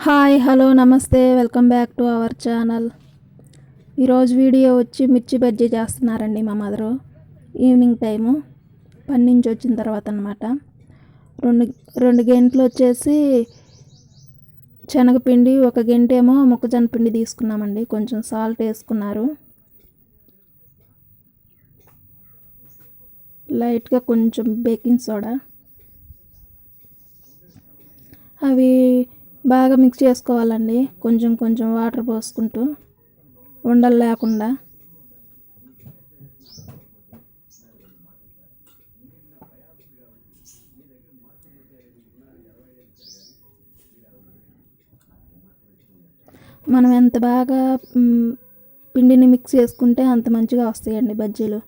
Hi hello నమస్తే welcome back to our channel. ఈరోజు video వచ్చి మిర్చి బజ్జీ చేస్తున్నారండి మా మదరు. ఈవినింగ్ టైము పని నుంచి వచ్చిన తర్వాత అనమాట. రెండు గంటలు వచ్చేసి శనగపిండి, ఒక గంట ఏమో మొక్కజొన్న పిండి తీసుకున్నామండి. కొంచెం సాల్ట్ వేసుకున్నారు, లైట్గా కొంచెం బేకింగ్ సోడా. అవి బాగా మిక్స్ చేసుకోవాలండి, కొంచెం కొంచెం వాటర్ పోసుకుంటూ, ఉండలు లేకుండా. మనం ఎంత బాగా పిండిని మిక్స్ చేసుకుంటే అంత మంచిగా వస్తాయండి బజ్జీలు.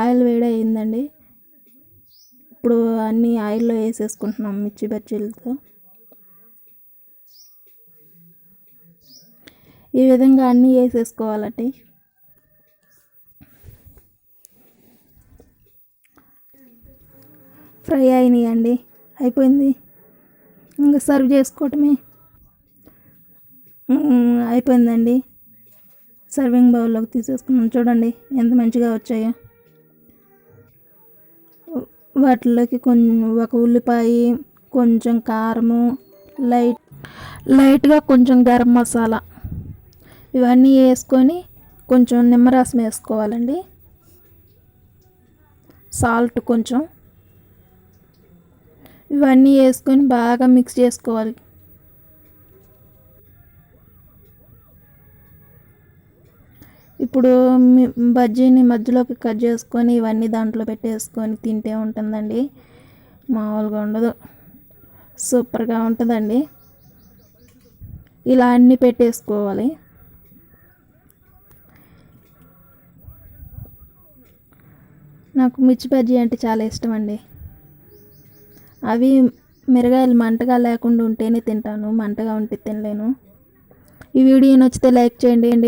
ఆయిల్ వేడి అయిందండి. ఇప్పుడు అన్నీ ఆయిల్లో వేసేసుకుంటున్నాం మిర్చి బజ్జీలతో. ఈ విధంగా అన్నీ వేసేసుకోవాలండి. ఫ్రై అయినాయండి, అయిపోయింది. ఇంకా సర్వ్ చేసుకోవటమే. అయిపోయిందండి. సర్వింగ్ బౌల్లోకి తీసేసుకున్నాం. చూడండి ఎంత మంచిగా వచ్చాయో. వాటిలోకి ఒక ఉల్లిపాయ, కొంచెం కారము, లైట్గా కొంచెం గరం మసాలా, ఇవన్నీ వేసుకొని కొంచెం నిమ్మరసం వేసుకోవాలండి. సాల్ట్ కొంచెం, ఇవన్నీ వేసుకొని బాగా మిక్స్ చేసుకోవాలి. ఇప్పుడు బజ్జీని మధ్యలోకి కట్ చేసుకొని ఇవన్నీ దాంట్లో పెట్టేసుకొని తింటే ఉంటుందండి, మామూలుగా ఉండదు, సూపర్గా ఉంటుందండి. ఇలా అన్నీ పెట్టేసుకోవాలి. నాకు మిర్చి బజ్జీ అంటే చాలా ఇష్టం అండి. అవి మిరగాయలు మంటగా లేకుండా ఉంటేనే తింటాను, మంటగా ఉంటే తినలేను. ఈ వీడియో నచ్చితే లైక్ చేయండి.